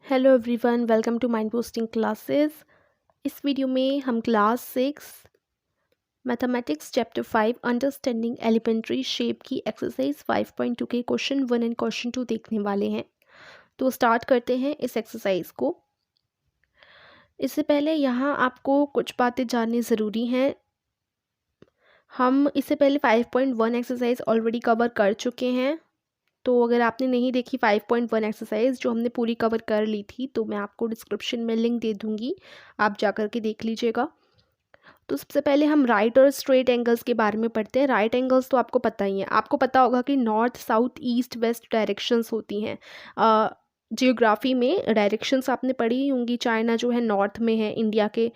Hello everyone, welcome to mind boosting classes. इस video में हम class 6 mathematics chapter 5 understanding elementary shape की exercise 5.2 के क्वेश्चन 1 एंड क्वेश्चन 2 देखने वाले हैं। तो स्टार्ट करते हैं इस एक्सरसाइज को। इससे पहले यहाँ आपको कुछ बातें जाननी ज़रूरी हैं। हम इससे पहले 5.1 एक्सरसाइज ऑलरेडी कवर कर चुके हैं। तो अगर आपने नहीं देखी 5.1 एक्सरसाइज जो हमने पूरी कवर कर ली थी, तो मैं आपको डिस्क्रिप्शन में लिंक दे दूँगी, आप जा कर के देख लीजिएगा। तो सबसे पहले हम राइट और स्ट्रेट एंगल्स के बारे में पढ़ते हैं। राइट एंगल्स तो आपको पता ही है, आपको पता होगा कि north south east west directions होती हैं। जियोग्राफी में डायरेक्शंस आपने पढ़ी ही होंगी। चाइना जो है नॉर्थ में है, इंडिया के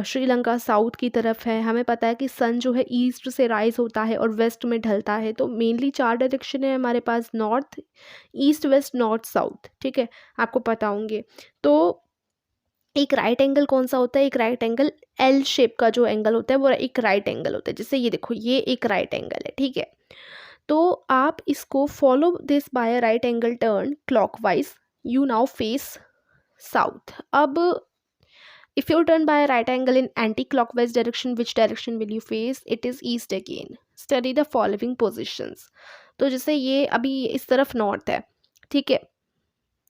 श्रीलंका साउथ की तरफ है। हमें पता है कि सन जो है ईस्ट से राइज होता है और वेस्ट में ढलता है। तो मेनली 4 डायरेक्शन है हमारे पास, north east west north south, ठीक है, आपको पता होंगे। तो एक राइट एंगल कौन सा होता है? एक राइट एंगल एल शेप का जो एंगल होता है वो एक राइट एंगल होता है। जैसे ये देखो, ये एक राइट एंगल है, ठीक है। तो आप इसको follow this by a right angle turn clockwise, you now face south. अब if you turn by right angle in anti clockwise direction, which direction will you face? It is east again. Study the following positions. तो जैसे ये अभी इस तरफ north है, ठीक है,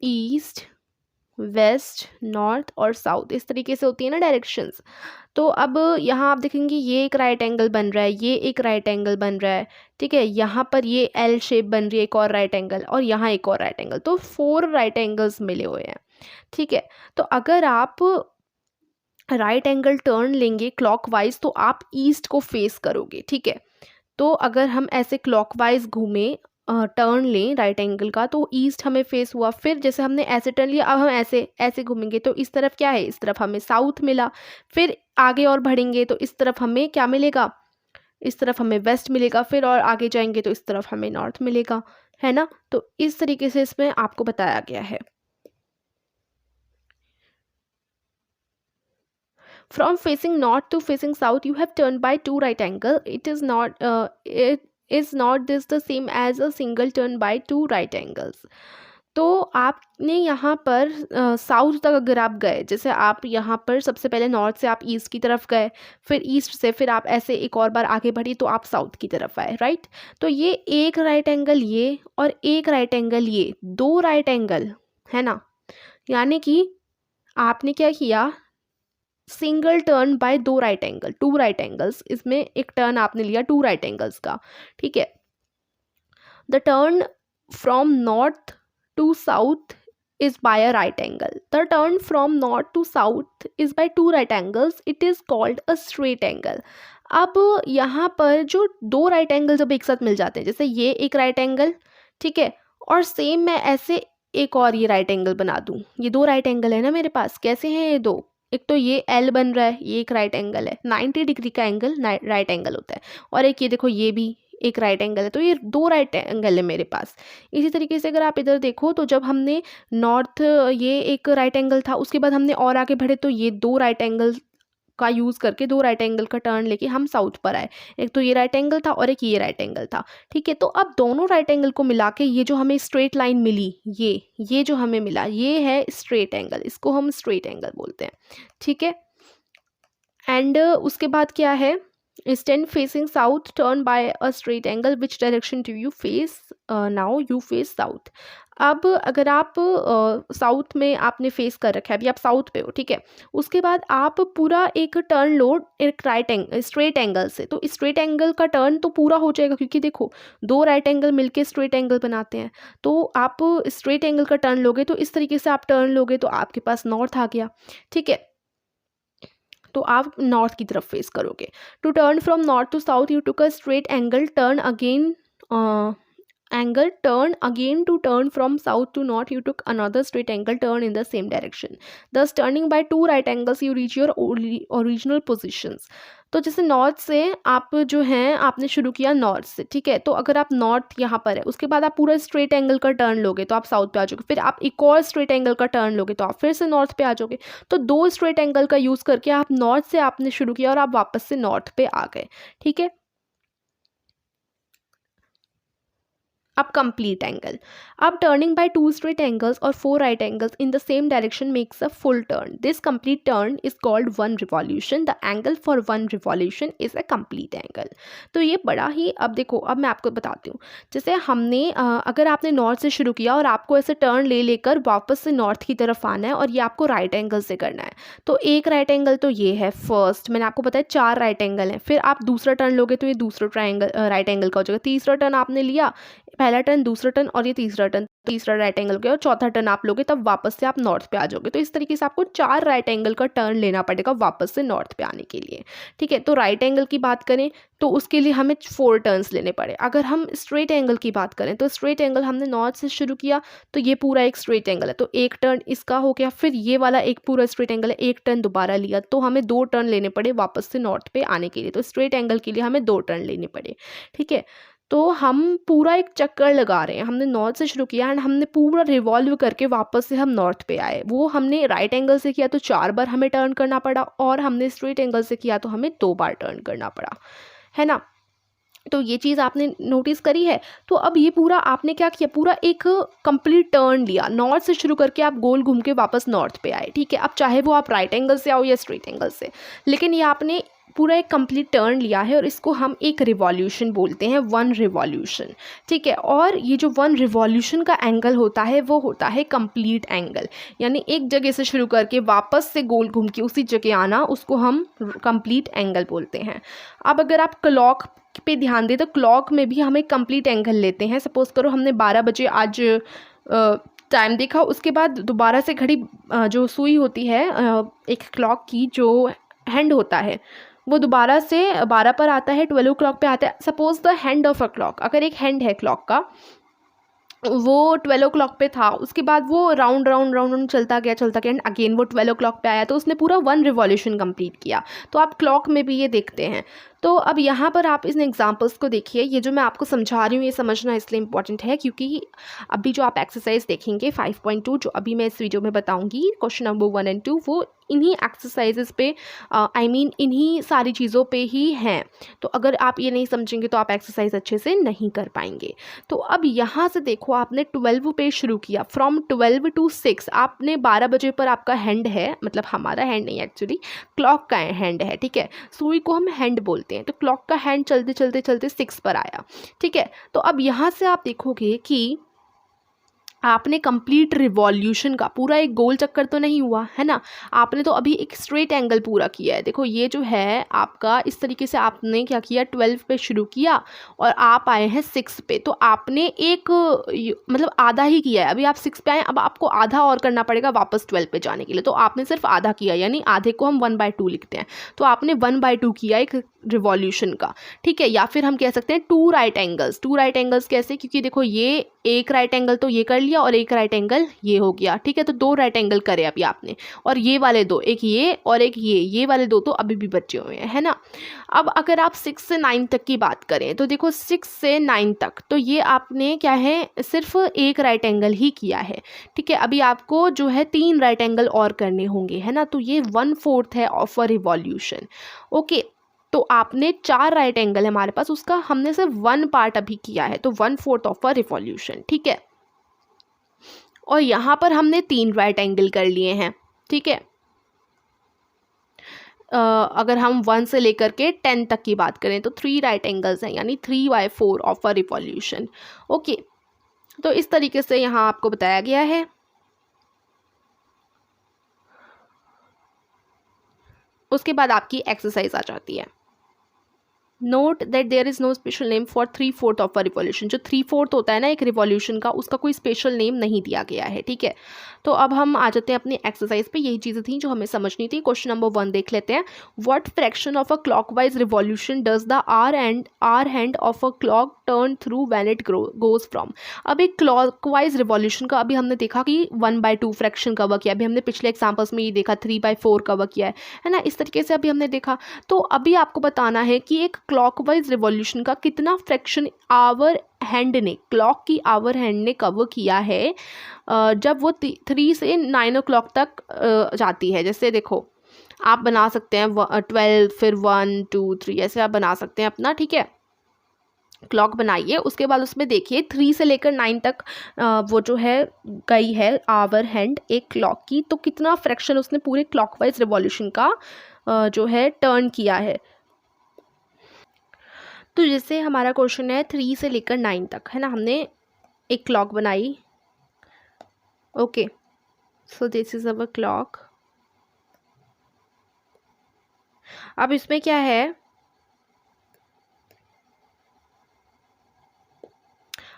ईस्ट वेस्ट नॉर्थ और साउथ, इस तरीके से होती है ना डायरेक्शंस। तो अब यहाँ आप देखेंगे ये एक राइट एंगल बन रहा है, ये एक राइट एंगल बन रहा है, ठीक है। यहाँ पर ये एल शेप बन रही है, एक और राइट एंगल, और यहाँ एक और राइट एंगल। तो 4 राइट एंगल्स मिले हुए हैं, ठीक है। तो अगर आप राइट एंगल टर्न लेंगे क्लॉकवाइज तो आप ईस्ट को फेस करोगे, ठीक है। तो अगर हम ऐसे क्लॉकवाइज घूमें, टर्न लें राइट एंगल का, तो ईस्ट हमें फेस हुआ। फिर जैसे हमने ऐसे टर्न लिया, अब हम ऐसे ऐसे घूमेंगे तो इस तरफ क्या है? इस तरफ हमें साउथ मिला। फिर आगे और बढ़ेंगे तो इस तरफ हमें क्या मिलेगा? इस तरफ हमें वेस्ट मिलेगा। फिर और आगे जाएंगे तो इस तरफ हमें नॉर्थ मिलेगा, है ना। तो इस तरीके से इसमें आपको बताया गया है। From facing north to facing south, you have turned by 2 right angle. It is not this the same as a single turn by 2 right angles. तो आपने यहाँ पर साउथ तक अगर आप गए, जैसे आप यहाँ पर सबसे पहले नॉर्थ से आप ईस्ट की तरफ गए, फिर ईस्ट से फिर आप ऐसे एक और बार आगे बढ़ी तो आप साउथ की तरफ आए, राइट। तो ये एक राइट एंगल ये और एक राइट एंगल ये, 2 राइट एंगल है ना। यानी कि आपने क्या किया? Single turn by 2 right angle, 2 right angles, इसमें एक टर्न आपने लिया 2 राइट एंगल्स का, ठीक है। The turn from north to south is by a right angle. The turn from north to south is by 2 right angles. It is called a straight angle. अब यहाँ पर जो 2 राइट एंगल जब एक साथ मिल जाते हैं, जैसे ये एक राइट एंगल, ठीक है, और सेम मैं ऐसे एक और ये राइट एंगल बना दूँ। ये 2 राइट एंगल है ना मेरे पास, कैसे हैं ये दो? एक तो ये एल बन रहा है, ये एक राइट एंगल है, 90 डिग्री का एंगल राइट एंगल होता है। और एक ये देखो, ये भी एक राइट एंगल है। तो ये 2 राइट एंगल है मेरे पास। इसी तरीके से अगर आप इधर देखो तो जब हमने नॉर्थ, ये एक राइट एंगल था, उसके बाद हमने और आगे बढ़े तो ये 2 राइट एंगल का यूज़ करके 2 राइट एंगल का टर्न लेके हम साउथ पर आए। एक तो ये राइट एंगल था और एक ये राइट एंगल था, ठीक है। तो अब दोनों राइट एंगल को मिला के ये जो हमें स्ट्रेट लाइन मिली, ये जो हमें मिला ये है स्ट्रेट एंगल, इसको हम स्ट्रेट एंगल बोलते हैं, ठीक है। एंड उसके बाद क्या है? Stand facing south, turn by a straight angle. Which direction do you face? Now you face south. अब अगर आप साउथ में आपने फेस कर रखा है, अभी आप साउथ पे हो, ठीक है। उसके बाद आप पूरा एक टर्न लो एक स्ट्रेट एंगल से। तो स्ट्रेट एंगल का टर्न तो पूरा हो जाएगा, क्योंकि देखो 2 राइट एंगल मिलके स्ट्रेट एंगल बनाते हैं। तो आप स्ट्रेट एंगल का टर्न लोगे तो इस तरीके से आप टर्न लोगे तो आपके पास नॉर्थ आ गया, ठीक है। तो आप नॉर्थ की तरफ फेस करोगे। To turn from north to south you took a straight angle turn again to turn from south to north you took another straight angle turn in the same direction. Thus turning by 2 right angles you reach your original positions. तो जैसे north से आप जो हैं आपने शुरू किया north से, ठीक है। तो अगर आप नॉर्थ यहाँ पर है, उसके बाद आप पूरा स्ट्रेट एंगल का टर्न लोगे तो आप साउथ पे आ जाओगे। फिर आप एक और स्ट्रेट एंगल का टर्न लोगे तो आप फिर से नॉर्थ पे आ जाओगे। तो 2 स्ट्रेट एंगल का यूज़ करके आप नॉर्थ से आपने शुरू किया और आप वापस से नॉर्थ पे आ गए, ठीक है। अब कंप्लीट एंगल, अब टर्निंग बाय 2 स्ट्रेट एंगल्स और 4 right angles in the same direction makes a full turn, this complete turn is called 1 revolution, the angle for 1 revolution is a complete angle. तो ये बड़ा ही, अब देखो अब मैं आपको बताती हूँ, जैसे हमने अगर आपने नॉर्थ से शुरू किया और आपको ऐसे टर्न ले लेकर वापस से नॉर्थ की तरफ आना है और ये आपको राइट एंगल से करना है, तो एक राइट एंगल तो ये है फर्स्ट, मैंने आपको बताया 4 राइट एंगल हैं, फिर आप दूसरा टर्न लोगे तो ये दूसरा ट्राइंगल राइट एंगल का हो जाएगा, तीसरा टर्न आपने लिया, पहला टर्न, दूसरा टर्न और ये तीसरा टर्न, तीसरा राइट एंगल का, और चौथा टर्न आप लोगे तब वापस से आप नॉर्थ पे आ जाओगे। तो इस तरीके से आपको 4 राइट एंगल का टर्न लेना पड़ेगा वापस से नॉर्थ पे आने के लिए, ठीक है। तो राइट एंगल की बात करें तो उसके लिए हमें 4 टर्न्स लेने पड़े। अगर हम स्ट्रेट एंगल की बात करें तो स्ट्रेट एंगल हमने नॉर्थ से शुरू किया तो ये पूरा एक स्ट्रेट एंगल है, तो एक टर्न इसका हो गया, फिर ये वाला एक पूरा स्ट्रेट एंगल है, एक टर्न दोबारा लिया, तो हमें 2 टर्न लेने पड़े वापस से नॉर्थ पे आने के लिए। तो स्ट्रेट एंगल के लिए हमें 2 टर्न लेने पड़े, ठीक है। तो हम पूरा एक चक्कर लगा रहे हैं, हमने नॉर्थ से शुरू किया एंड हमने पूरा रिवॉल्व करके वापस से हम नॉर्थ पे आए। वो हमने राइट एंगल से किया तो 4 बार हमें टर्न करना पड़ा, और हमने स्ट्रेट एंगल से किया तो हमें 2 बार टर्न करना पड़ा, है ना। तो ये चीज़ आपने नोटिस करी है। तो अब ये पूरा आपने क्या किया, पूरा एक कंप्लीट टर्न लिया, नॉर्थ से शुरू करके आप गोल घूम के वापस नॉर्थ पे आए, ठीक है। अब चाहे वो आप राइट एंगल से आओ या स्ट्रेट एंगल से, लेकिन ये आपने पूरा एक कंप्लीट टर्न लिया है और इसको हम एक रिवॉल्यूशन बोलते हैं, 1 रिवॉल्यूशन, ठीक है। और ये जो 1 रिवॉल्यूशन का एंगल होता है वो होता है कंप्लीट एंगल, यानी एक जगह से शुरू करके वापस से गोल घूम के उसी जगह आना, उसको हम कंप्लीट एंगल बोलते हैं। अब अगर आप क्लॉक पे ध्यान दें तो क्लॉक में भी हम एक कंप्लीट एंगल लेते हैं। सपोज करो हमने 12 बजे आज टाइम देखा, उसके बाद दोबारा से घड़ी जो सुई होती है एक क्लॉक की जो हैंड होता है वो दोबारा से 12 पर आता है, 12 o'clock पे आता है। Suppose the hand of a clock, अगर एक हैंड है क्लॉक का वो 12 o'clock पे था, उसके बाद वो राउंड राउंड राउंड राउंड चलता गया एंड अगेन वो 12 o'clock पे आया, तो उसने पूरा 1 रिवॉल्यूशन कंप्लीट किया। तो आप क्लॉक में भी ये देखते हैं। तो अब यहाँ पर आप इन एग्जांपल्स को देखिए, ये जो मैं आपको समझा रही हूँ ये समझना इसलिए इम्पॉर्टेंट है क्योंकि अभी जो आप एक्सरसाइज देखेंगे 5.2 जो अभी मैं इस वीडियो में बताऊँगी, क्वेश्चन नंबर 1 और 2, वो इन्हीं एक्सरसाइजेस पे इन्हीं सारी चीज़ों पे ही हैं। तो अगर आप ये नहीं समझेंगे तो आप एक्सरसाइज अच्छे से नहीं कर पाएंगे। तो अब यहाँ से देखो, आपने 12 पे शुरू किया, फ्रॉम 12 to 6 आपने 12 बजे पर आपका हैंड है, मतलब हमारा हैंड नहीं एक्चुअली क्लॉक का हैंड है, ठीक है। सुई को हम हैंड बोलते हैं। तो क्लॉक का हैंड चलते चलते चलते 6 पर आया, ठीक है। तो अब यहाँ से आप देखोगे कि आपने कंप्लीट रिवॉल्यूशन का पूरा एक गोल चक्कर तो नहीं हुआ है ना, आपने तो अभी एक स्ट्रेट एंगल पूरा किया है। देखो ये जो है आपका, इस तरीके से आपने क्या किया, 12 पे शुरू किया और आप आए हैं 6 पे, तो आपने एक मतलब आधा ही किया है। अभी आप 6 पे आए, अब आपको आधा और करना पड़ेगा वापस 12 पे जाने के लिए। तो आपने सिर्फ आधा किया, यानी आधे को हम 1/2 लिखते हैं, तो आपने 1/2 किया एक रिवॉल्यूशन का, ठीक है। या फिर हम कह सकते हैं 2 राइट एंगल्स। 2 राइट एंगल्स कैसे, क्योंकि देखो ये एक राइट एंगल तो ये कर लिया और एक राइट एंगल ये हो गया, ठीक है। तो 2 राइट एंगल करे अभी आपने, और ये वाले 2, एक ये और एक ये वाले 2 तो अभी भी बचे हुए हैं, है ना। अब अगर आप 6 से 9 तक की बात करें तो देखो 6 से 9 तक तो ये आपने क्या है, सिर्फ एक राइट एंगल ही किया है, ठीक है। अभी आपको जो है 3 राइट एंगल और करने होंगे, है ना। तो ये 1/4 है ऑफ अ रिवॉल्यूशन, ओके। तो आपने 4 राइट एंगल है हमारे पास, उसका हमने सिर्फ 1 पार्ट अभी किया है, तो 1/4 ऑफ अ रिवॉल्यूशन, ठीक है। और यहाँ पर हमने 3 राइट एंगल कर लिए हैं, ठीक है। अगर हम 1 से लेकर के 10 तक की बात करें तो 3 राइट एंगल्स हैं, यानी 3/4 ऑफ अ रिवॉल्यूशन, ओके। तो इस तरीके से यहाँ आपको बताया गया है। उसके बाद आपकी एक्सरसाइज आ जाती है। Note that there is no special name for 3/4 of a revolution. जो 3/4 होता है ना एक रिवॉल्यूशन का, उसका कोई स्पेशल नेम नहीं दिया गया है, ठीक है। तो अब हम आ जाते हैं अपनी एक्सरसाइज पे। यही चीज़ें थी जो हमें समझनी थी। क्वेश्चन नंबर 1 देख लेते हैं। What fraction of a clockwise revolution does the hour hand of a clock turn through when it goes from. अब एक क्लॉकवाइज रिवॉल्यूशन का अभी हमने देखा कि 1/2 फ्रैक्शन कवर किया, अभी हमने पिछले एग्जाम्पल्स में ये देखा 3/4 कवर किया है ना। इस तरीके से अभी हमने देखा। तो अभी आपको बताना है कि एक क्लॉकवाइज रिवॉल्यूशन का कितना फ्रैक्शन आवर हैंड ने, क्लॉक की आवर हैंड ने कवर किया है जब वो 3 से 9 o'clock तक जाती है। जैसे देखो आप बना सकते हैं 12 फिर 1 2 3 ऐसे आप बना सकते हैं अपना, ठीक है। क्लॉक बनाइए, उसके बाद उसमें देखिए 3 से लेकर 9 तक वो जो है गई है आवर हैंड एक क्लॉक की, तो कितना फ्रैक्शन उसने पूरे क्लॉकवाइज रिवॉल्यूशन का जो है टर्न किया है। तो जैसे हमारा क्वेश्चन है 3 से लेकर 9 तक, है ना, हमने एक क्लॉक बनाई। Okay, so this is our clock. अब इसमें क्या है,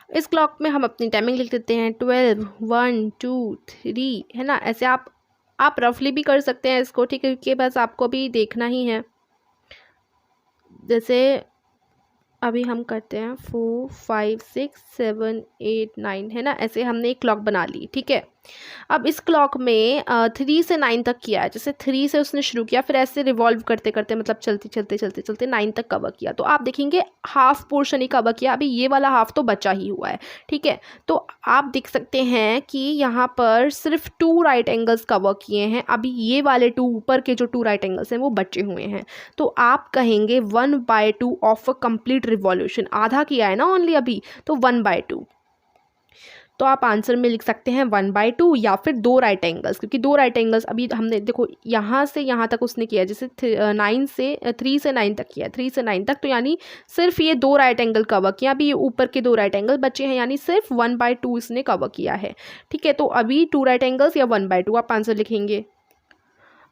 इस क्लॉक में हम अपनी टाइमिंग लिख देते हैं 12, 1, 2, 3, है ना। ऐसे आप रफली भी कर सकते हैं इसको, ठीक है, क्योंकि बस आपको भी देखना ही है। जैसे अभी हम करते हैं 4, 5, 6, 7, 8, 9, है ना, ऐसे हमने एक क्लॉक बना ली, ठीक है। अब इस क्लॉक में 3 से 9 तक किया है, जैसे 3 से उसने शुरू किया, फिर ऐसे रिवॉल्व करते करते मतलब चलते चलते चलते चलते 9 तक कवर किया। तो आप देखेंगे हाफ पोर्शन ही कवर किया, अभी ये वाला हाफ तो बचा ही हुआ है, ठीक है। तो आप देख सकते हैं कि यहाँ पर सिर्फ 2 राइट एंगल्स कवर किए हैं, अभी ये वाले 2 ऊपर के जो 2 राइट एंगल्स हैं वो बचे हुए हैं। तो आप कहेंगे 1/2 ऑफ अ कंप्लीट रिवॉल्यूशन, आधा किया है ना ओनली अभी, तो 1/2। तो आप आंसर में लिख सकते हैं 1/2 या फिर 2 राइट एंगल्स, क्योंकि 2 राइट एंगल्स अभी हमने देखो यहाँ से यहाँ तक उसने किया, जैसे 3 से 9 तक किया, 3 से 9 तक, तो यानी सिर्फ ये 2 राइट एंगल कवर किया, अभी ये ऊपर के 2 राइट एंगल बचे हैं, यानी सिर्फ 1/2 इसने कवर किया है, ठीक है। तो अभी 2 राइट एंगल्स या 1/2 आप आंसर लिखेंगे।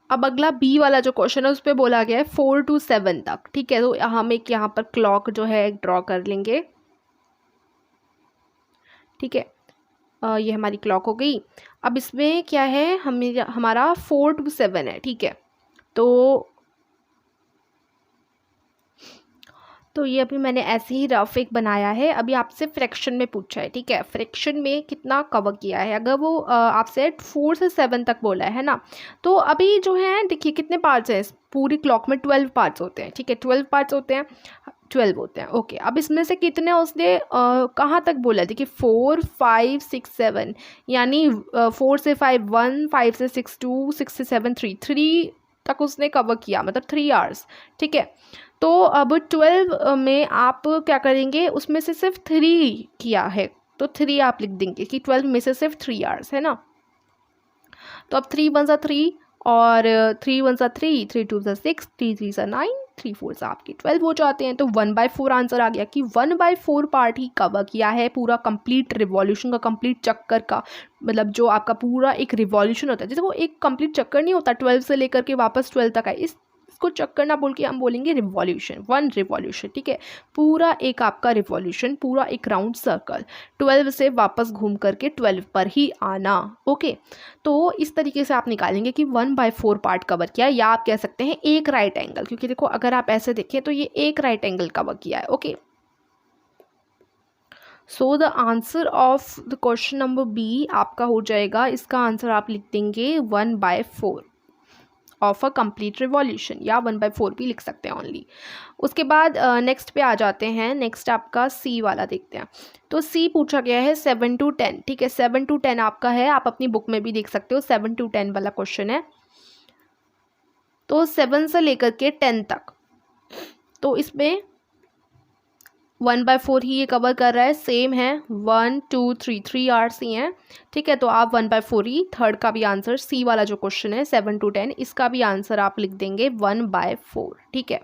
अब अगला बी वाला जो क्वेश्चन है उस पर बोला गया है 4 to 7 तक, ठीक है। तो हम एक यहाँ पर क्लॉक जो है ड्रॉ कर लेंगे, ठीक है। ये हमारी क्लॉक हो गई। अब इसमें क्या है, हमारा 4 to 7 है, ठीक है। तो ये अभी मैंने ऐसे ही रफ एक बनाया है। अभी आपसे फ्रैक्शन में पूछा है, ठीक है, फ्रैक्शन में कितना कवर किया है। अगर वो आपसे 4 से 7 तक बोला है ना, तो अभी जो है देखिए कितने पार्ट्स हैं, पूरी क्लॉक में 12 पार्ट्स होते हैं, ठीक है, 12 पार्ट्स होते हैं, 12 होते हैं। ओके, अब इसमें से कितने उसने कहाँ तक बोला है, देखिए 4, 5, 6, 7, यानी 4 से 5 1, 5 से 6 2, 6 से 7 3 तक उसने कवर किया, मतलब 3 आवर्स, ठीक है। तो अब 12 में आप क्या करेंगे, उसमें से सिर्फ 3 किया है, तो 3 आप लिख देंगे कि 12 में से सिर्फ 3 आवर्स, है ना। तो अब 3 1 3 और 3 1 3, 3 2 6, 3 3 9, 3 4 आपके 12 हो जाते हैं। तो 1/4 आंसर आ गया कि 1/4 पार्ट ही कवर किया है पूरा कंप्लीट रिवॉल्यूशन का, कंप्लीट चक्कर का, मतलब जो आपका पूरा एक रिवॉल्यूशन होता है, जैसे वो एक कंप्लीट चक्कर नहीं होता 12 से लेकर के वापस 12 तक आए, इसको चक्कर ना बोल के हम बोलेंगे रिवॉल्यूशन, 1 रिवॉल्यूशन, ठीक है। पूरा एक आपका रिवॉल्यूशन, पूरा एक राउंड सर्कल, 12 से वापस घूम करके 12 पर ही आना। ओके, तो इस तरीके से आप निकालेंगे कि 1/4 पार्ट कवर किया है, या आप कह सकते हैं एक राइट एंगल, क्योंकि देखो अगर आप ऐसे देखें तो ये एक राइट एंगल कवर किया है। Okay, so the answer of the question number B आपका हो जाएगा, इसका आंसर आप लिख देंगे 1/4 ऑफ अ कंप्लीट रिवॉल्यूशन, या 1/4 भी लिख सकते हैं ओनली। उसके बाद नेक्स्ट पे आ जाते हैं, नेक्स्ट आपका सी वाला देखते हैं। तो सी पूछा गया है 7 to 10, ठीक है, 7 to 10 आपका है, आप अपनी बुक में भी देख सकते हो, 7 to 10 वाला क्वेश्चन है। तो 7 से लेकर के 10 तक, तो इसमें 1/4 ही ये कवर कर रहा है, सेम है 1 2 3 आवर्स ही हैं, ठीक है। तो आप 1/4 ही, थर्ड का भी आंसर सी वाला जो क्वेश्चन है 7 to 10, इसका भी आंसर आप लिख देंगे 1/4, ठीक है।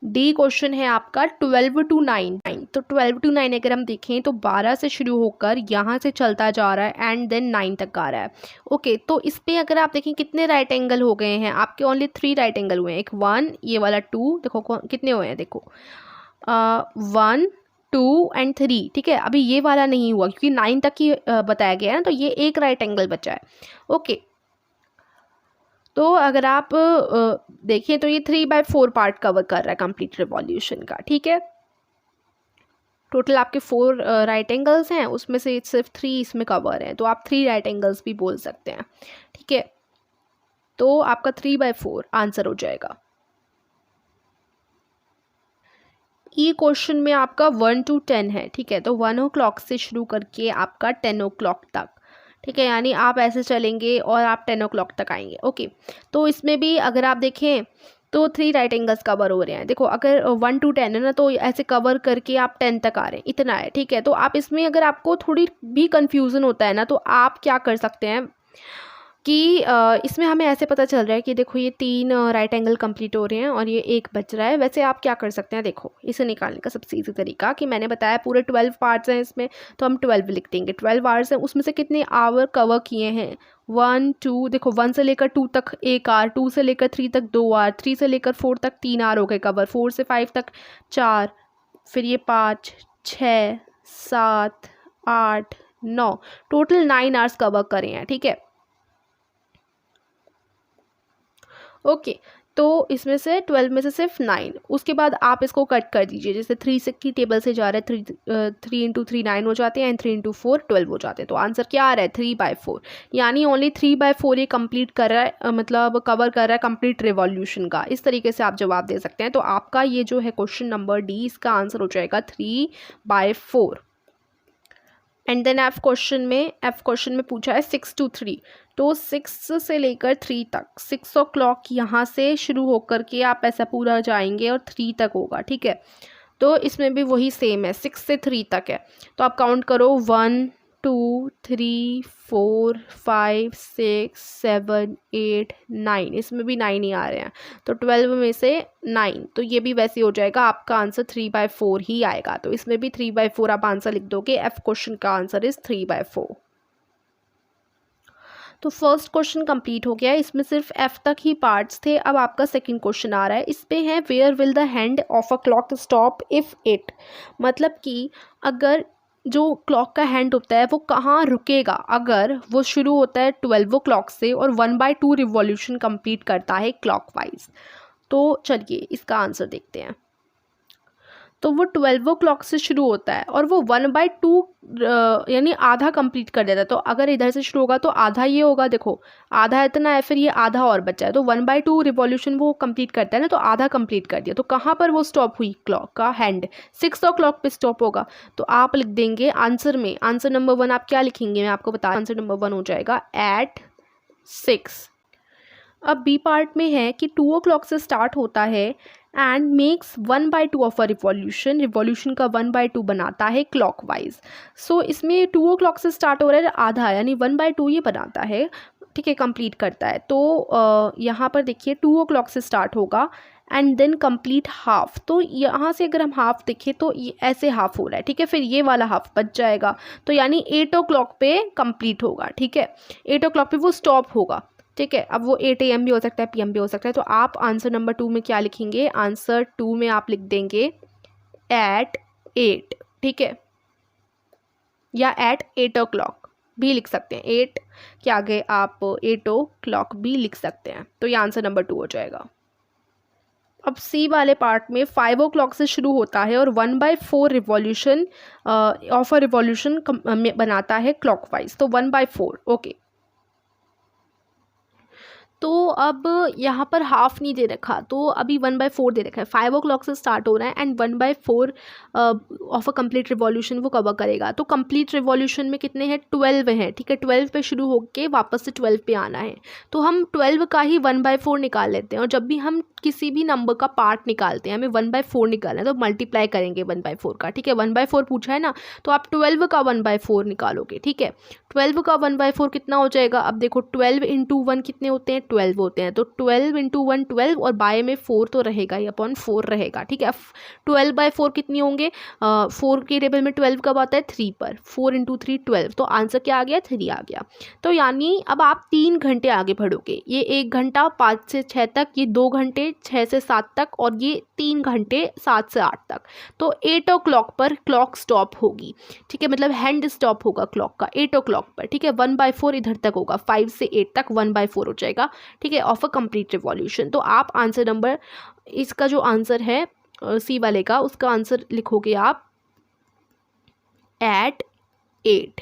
डी क्वेश्चन है आपका 12 to 9, तो 12 to 9 अगर हम देखें तो 12 से शुरू होकर यहाँ से चलता जा रहा है एंड देन 9 तक आ रहा है। ओके, तो इस पर अगर आप देखें कितने राइट एंगल हो गए हैं आपके, ओनली 3 राइट एंगल हुए हैं, एक 1, ये वाला 2, देखो कितने हुए हैं, देखो 1 2 एंड 3, ठीक है। अभी ये वाला नहीं हुआ क्योंकि 9 तक ही बताया गया है ना, तो ये एक राइट एंगल बचा है। ओके, तो अगर आप देखें तो ये 3/4 पार्ट कवर कर रहा है कंप्लीट रिवॉल्यूशन का, ठीक है। टोटल आपके 4 राइट एंगल्स हैं, उसमें से सिर्फ 3 इसमें कवर हैं, तो आप 3 राइट एंगल्स भी बोल सकते हैं, ठीक है। तो आपका 3/4 आंसर हो जाएगा। ई क्वेश्चन में आपका 1 to 10 है, ठीक है। तो 1 o'clock से शुरू करके आपका 10 o'clock तक, ठीक है, यानी आप ऐसे चलेंगे और आप 10 o'clock तक आएंगे। ओके, तो इसमें भी अगर आप देखें तो 3 राइट एंगल्स कवर हो रहे हैं। देखो अगर 1 to 10 है ना, तो ऐसे कवर करके आप 10 तक आ रहे हैं, इतना है, ठीक है। तो आप इसमें अगर आपको थोड़ी भी कन्फ्यूज़न होता है ना, तो आप क्या कर सकते हैं कि इसमें हमें ऐसे पता चल रहा है कि देखो ये 3 राइट एंगल कंप्लीट हो रहे हैं और ये एक बच रहा है। वैसे आप क्या कर सकते हैं, देखो इसे निकालने का सबसे ईजी तरीका कि मैंने बताया पूरे 12 पार्ट्स हैं इसमें, तो हम 12 लिख देंगे। 12 आवर्स हैं, उसमें से कितने आवर कवर किए हैं, 1 2, देखो 1 से लेकर 2 तक 1 आवर, 2 से लेकर 3 तक 2 आवर, 3 से लेकर 4 तक 3 आवर हो गए कवर, 4 से 5 तक 4, फिर ये 5 6 7 8 9, टोटल 9 आवर्स कवर करें हैं, ठीक है। ओके तो इसमें से 12 में से सिर्फ 9, उसके बाद आप इसको कट कर दीजिए। जैसे 3 से की टेबल से जा रहा है, 3 इंटू 3 9 हो जाते हैं, एंड 3 इंटू 4 12 हो जाते हैं। तो आंसर क्या आ रहा है, 3/4, यानी ओनली 3/4 ये कंप्लीट कर रहा है, मतलब कवर कर रहा है कंप्लीट रिवॉल्यूशन का। इस तरीके से आप जवाब दे सकते हैं। तो आपका ये जो है क्वेश्चन नंबर डी, इसका आंसर हो जाएगा 3/4। एंड देन एफ क्वेश्चन में पूछा है 6 to 3, तो 6 से लेकर 3 तक, 6 o'clock यहाँ से शुरू होकर के आप ऐसा पूरा जाएंगे और 3 तक होगा, ठीक है। तो इसमें भी वही सेम है, 6 से 3 तक है। तो आप काउंट करो 1 2 3 4 5 6 7 8 9, इसमें भी 9 ही आ रहे हैं। तो 12 में से 9, तो ये भी वैसे हो जाएगा, आपका आंसर 3/4 ही आएगा। तो इसमें भी 3/4 आप आंसर लिख दोगे। एफ क्वेश्चन का आंसर इज 3/4। तो फर्स्ट क्वेश्चन कंप्लीट हो गया, इसमें सिर्फ एफ तक ही पार्ट्स थे। अब आपका सेकंड क्वेश्चन आ रहा है, इस पे है where will the hand of a clock stop if it, मतलब कि अगर जो क्लॉक का हैंड होता है वो कहाँ रुकेगा अगर वो शुरू होता है 12 o'clock से और 1/2 रिवॉल्यूशन कंप्लीट करता है क्लॉकवाइज। तो चलिए इसका आंसर देखते हैं। तो वो 12 o'clock से शुरू होता है और वो 1/2 यानी आधा कंप्लीट कर देता है। तो अगर इधर से शुरू होगा तो आधा ये होगा, देखो आधा इतना है, फिर ये आधा और बचा है, तो 1/2 रिवॉल्यूशन वो कंप्लीट करता है ना, तो आधा कंप्लीट कर दिया। तो कहाँ पर वो स्टॉप हुई, क्लॉक का हैंड 6 o'clock पे स्टॉप होगा। तो आप लिख देंगे आंसर में, आंसर नंबर 1 आप क्या लिखेंगे, मैं आपको बता, आंसर नंबर 1 हो जाएगा at 6। अब बी पार्ट में है कि 2 o'clock से स्टार्ट होता है and makes 1/2 of a revolution का 1/2 बनाता है क्लॉकवाइज। सो इसमें 2 o'clock से स्टार्ट हो रहा है आधा, यानी 1/2 ये बनाता है, ठीक है, कंप्लीट करता है। तो यहाँ पर देखिए 2 o'clock से स्टार्ट होगा एंड देन कंप्लीट हाफ। तो यहाँ से अगर हम हाफ देखें तो ये ऐसे हाफ हो रहा है, ठीक है, फिर ये वाला हाफ बच जाएगा। तो यानी 8 o'clock पे कंप्लीट होगा, ठीक है, 8 o'clock पे वो स्टॉप होगा, ठीक है। अब वो 8 AM भी हो सकता है, PM भी हो सकता है। तो आप आंसर नंबर 2 में क्या लिखेंगे, आंसर 2 में आप लिख देंगे at 8, ठीक है, या at 8 o'clock भी लिख सकते हैं, 8 के आगे आप 8 o'clock भी लिख सकते हैं। तो ये आंसर नंबर 2 हो जाएगा। अब सी वाले पार्ट में 5 o'clock से शुरू होता है और 1/4 रिवॉल्यूशन ऑफ अ रिवॉल्यूशन बनाता है क्लॉकवाइज। तो 1/4, ओके। तो अब यहाँ पर हाफ नहीं दे रखा, तो अभी 1/4 दे रखा है। 5 o'clock से स्टार्ट हो रहा है and 1/4 of a complete revolution वो कवर करेगा। तो कंप्लीट रिवॉल्यूशन में कितने हैं, 12 हैं, ठीक है। 12 पे शुरू होके वापस से 12 पे आना है। तो हम 12 का ही 1/4 निकाल लेते हैं, और जब भी हम किसी भी नंबर का पार्ट निकालते हैं, हमें 1/4 निकालना है, तो मल्टीप्लाई करेंगे 1/4 का, ठीक है। 1/4 पूछा है ना, तो आप 12 का 1/4 निकालोगे, ठीक है। 12 का 1/4 कितना हो जाएगा, अब देखो 12 इंटू 1 कितने होते हैं, 12 होते हैं। तो 12 इंटू 1 12, और बाय में 4 तो रहेगा ही, अपॉन 4 रहेगा, ठीक है। 12/4 कितनी होंगे, 4 के टेबल में 12 कब आता है, 3 पर, 4 इंटू 3 12, तो आंसर क्या आ गया, 3 आ गया। तो यानी अब आप 3 घंटे आगे बढ़ोगे, ये 1 घंटा 5 से 6 तक, ये 2 घंटे 6 से 7 तक, और ये 3 घंटे 7 से 8 तक। तो 8 o'clock पर क्लॉक स्टॉप होगी, ठीक है, मतलब हैंड स्टॉप होगा क्लॉक का 8 o'clock पर, ठीक है। 1/4 इधर तक होगा, 5 से 8 तक 1/4 हो जाएगा, ठीक है, ऑफ अ कंप्लीट रिवॉल्यूशन। तो आप आंसर नंबर, इसका जो आंसर है सी वाले का, उसका आंसर लिखोगे आप at 8।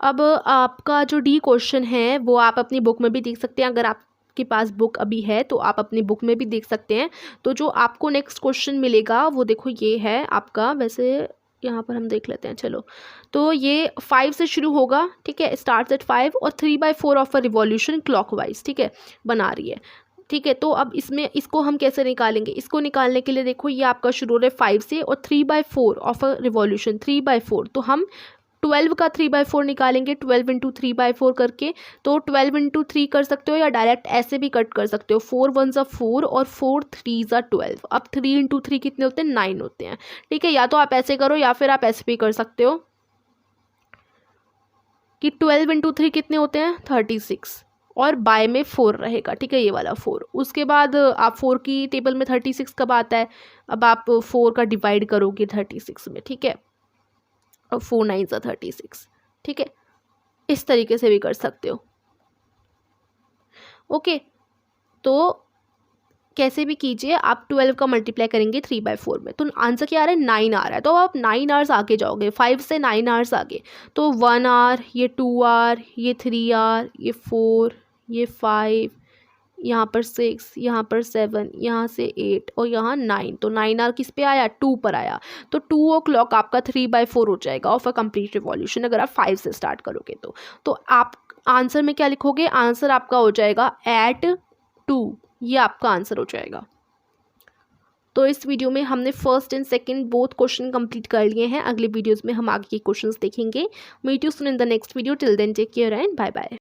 अब आपका जो डी क्वेश्चन है वो आप अपनी बुक में भी देख सकते हैं, अगर आपके पास बुक अभी है तो आप अपनी बुक में भी देख सकते हैं। तो जो आपको नेक्स्ट क्वेश्चन मिलेगा वो देखो ये है आपका, वैसे यहाँ पर हम देख लेते हैं, चलो। तो ये 5 से शुरू होगा, ठीक है, स्टार्ट एट 5, और 3/4 ऑफ अ रिवॉल्यूशन क्लॉकवाइज, ठीक है, बना रही है। ठीक है। तो अब इसमें इसको हम कैसे निकालेंगे, इसको निकालने के लिए देखो ये आपका शुरू हो रहा है 5 से और 3/4 ऑफ अ रिवॉल्यूशन 3/4, तो हम 12 का 3/4 निकालेंगे 12 इंटू 3/4 करके। तो 12 इंटू 3 कर सकते हो या डायरेक्ट ऐसे भी कट कर सकते हो, 4 1 ज़ा 4 और 4 3 ज़ा 12। अब 3 इंटू 3 कितने होते हैं, 9 होते हैं। ठीक है, या तो आप ऐसे करो या फिर आप ऐसे भी कर सकते हो कि 12 इंटू 3 कितने होते हैं, 36 और बाय में 4 रहेगा। ठीक है, ये वाला 4। उसके बाद आप 4 की टेबल में 36 कब आता है, अब आप 4 का डिवाइड करोगे 36 में। ठीक है, और 4 9 ज़ा 36। ठीक है, इस तरीके से भी कर सकते हो। ओके, तो कैसे भी कीजिए, आप 12 का मल्टीप्लाई करेंगे 3/4 में, तो आंसर क्या आ रहा है, 9 आ रहा है। तो आप 9 आवर्स आगे जाओगे, 5 से 9 आवर्स आगे, तो 1 आवर, ये 2 आवर, ये 3 आवर, ये 4, ये 5, यहाँ पर 6, यहाँ पर 7, यहाँ से 8 और यहाँ 9। तो 9 आवर किस पे आया, 2 पर आया। तो 2 o'clock आपका 3/4 हो जाएगा ऑफ अ कंप्लीट रिवॉल्यूशन, अगर आप 5 से स्टार्ट करोगे तो आप आंसर में क्या लिखोगे, आंसर आपका हो जाएगा एट 2, ये आपका आंसर हो जाएगा। तो इस वीडियो में हमने first and second both question complete कर लिए हैं। अगले वीडियोस में हम आगे के क्वेश्चंस देखेंगे। Meet you soon in the next video. Till then take care and bye bye.